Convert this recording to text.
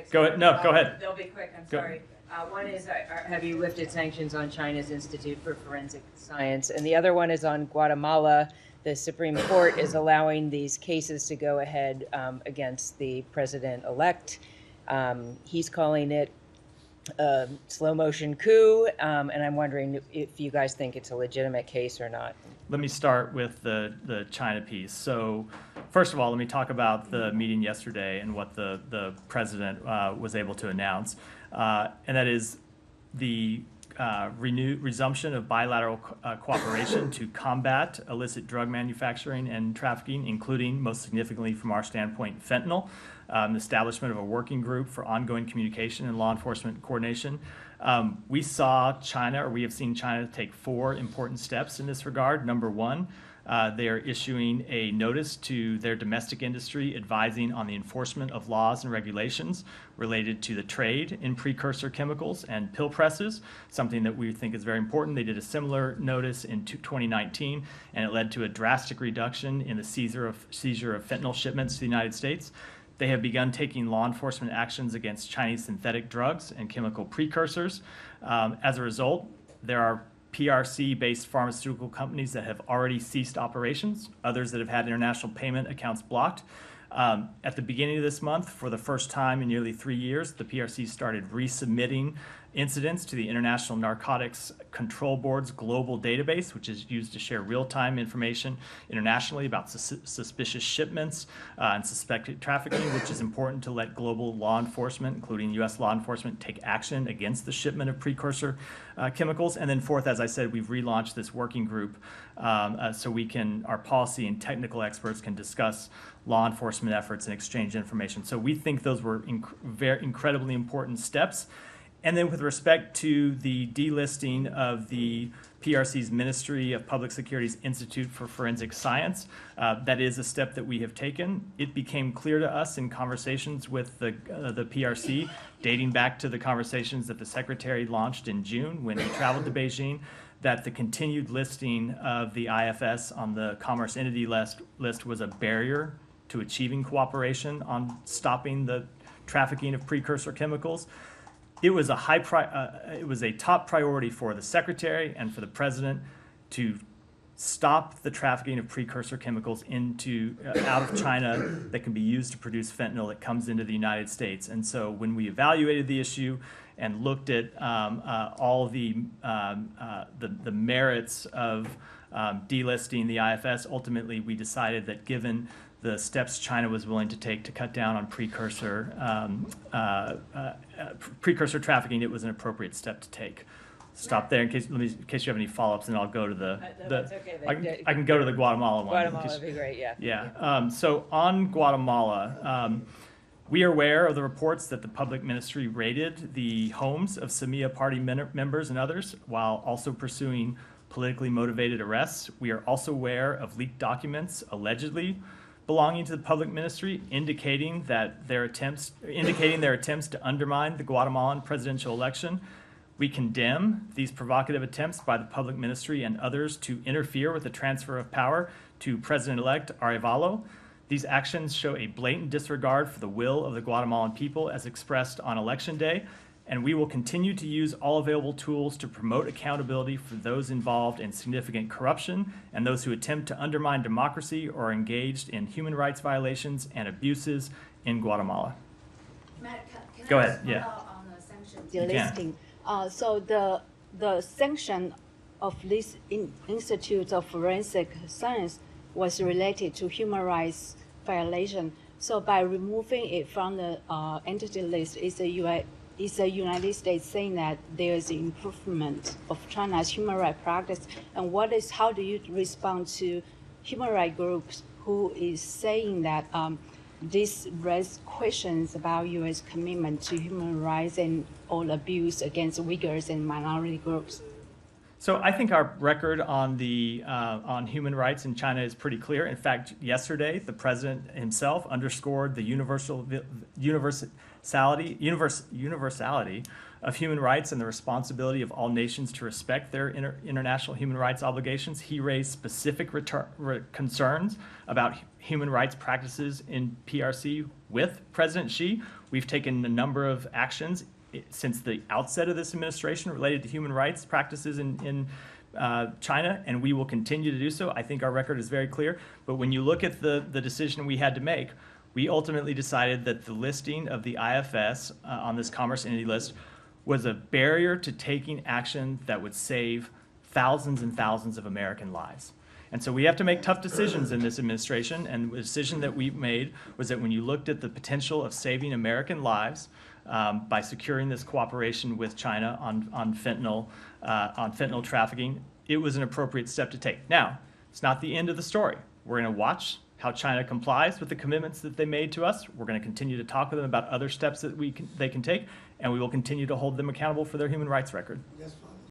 quick. Go ahead. No, go ahead. They'll be quick. I'm Go. sorry. One is, have you lifted sanctions on China's Institute for Forensic Science? And the other one is on Guatemala. The Supreme Court is allowing these cases to go ahead against the president-elect. He's calling it a slow-motion coup, and I'm wondering if you guys think it's a legitimate case or not. Let me start with the China piece. So first of all, let me talk about the meeting yesterday and what the president was able to announce. And that is the resumption of bilateral cooperation to combat illicit drug manufacturing and trafficking, including, most significantly from our standpoint, fentanyl, the establishment of a working group for ongoing communication and law enforcement coordination. We have seen China take 4 important steps in this regard. Number one, they are issuing a notice to their domestic industry advising on the enforcement of laws and regulations related to the trade in precursor chemicals and pill presses, something that we think is very important. They did a similar notice in 2019, and it led to a drastic reduction in the seizure of fentanyl shipments to the United States. They have begun taking law enforcement actions against Chinese synthetic drugs and chemical precursors. As a result, there are PRC-based pharmaceutical companies that have already ceased operations, others that have had international payment accounts blocked. At the beginning of this month, for the first time in nearly 3 years, the PRC started resubmitting incidents to the International Narcotics Control Board's global database, which is used to share real-time information internationally about suspicious shipments and suspected trafficking, which is important to let global law enforcement, including U.S. law enforcement, take action against the shipment of precursor chemicals. And then fourth, as I said, we've relaunched this working group so our policy and technical experts can discuss law enforcement efforts and exchange information. So we think those were incredibly important steps. And then with respect to the delisting of the PRC's Ministry of Public Security's Institute for Forensic Science, that is a step that we have taken. It became clear to us in conversations with the PRC, dating back to the conversations that the Secretary launched in June when he traveled to Beijing, that the continued listing of the IFS on the Commerce Entity list was a barrier to achieving cooperation on stopping the trafficking of precursor chemicals. It was a top priority for the Secretary and for the President to stop the trafficking of precursor chemicals out of China that can be used to produce fentanyl that comes into the United States. And so when we evaluated the issue and looked at all the merits of delisting the IFS, ultimately we decided that given the steps China was willing to take to cut down on precursor trafficking, it was an appropriate step to take. Stop there in case you have any follow-ups, and I'll go to That's okay. I can go to the Guatemala one. Guatemala would be great, yeah. Yeah. So on Guatemala, we are aware of the reports that the public ministry raided the homes of Semilla party members and others while also pursuing politically motivated arrests. We are also aware of leaked documents allegedly belonging to the public ministry, indicating their attempts to undermine the Guatemalan presidential election. We condemn these provocative attempts by the public ministry and others to interfere with the transfer of power to President-elect Arevalo. These actions show a blatant disregard for the will of the Guatemalan people as expressed on Election Day, and we will continue to use all available tools to promote accountability for those involved in significant corruption and those who attempt to undermine democracy or are engaged in human rights violations and abuses in Guatemala. Matt, can Go I ahead, yeah. on the sanctions You delisting? So the sanction of this Institute of Forensic Science was related to human rights violation. So by removing it from the entity list, is the United States saying that there is improvement of China's human rights practice? And how do you respond to human rights groups who is saying that this raises questions about U.S. commitment to human rights and all abuse against Uyghurs and minority groups? So I think our record on human rights in China is pretty clear. In fact, yesterday, the president himself underscored the universality of human rights and the responsibility of all nations to respect their international human rights obligations. He raised specific concerns about human rights practices in PRC with President Xi. We've taken a number of actions since the outset of this administration related to human rights practices in China, and we will continue to do so. I think our record is very clear. But when you look at the decision we had to make, we ultimately decided that the listing of the IFS on this commerce entity list was a barrier to taking action that would save thousands and thousands of American lives. And so we have to make tough decisions in this administration, and the decision that we made was that when you looked at the potential of saving American lives by securing this cooperation with China on fentanyl trafficking, it was an appropriate step to take. Now, it's not the end of the story. We're going to watch how China complies with the commitments that they made to us. We're going to continue to talk with them about other steps that they can take, and we will continue to hold them accountable for their human rights record. That's fine.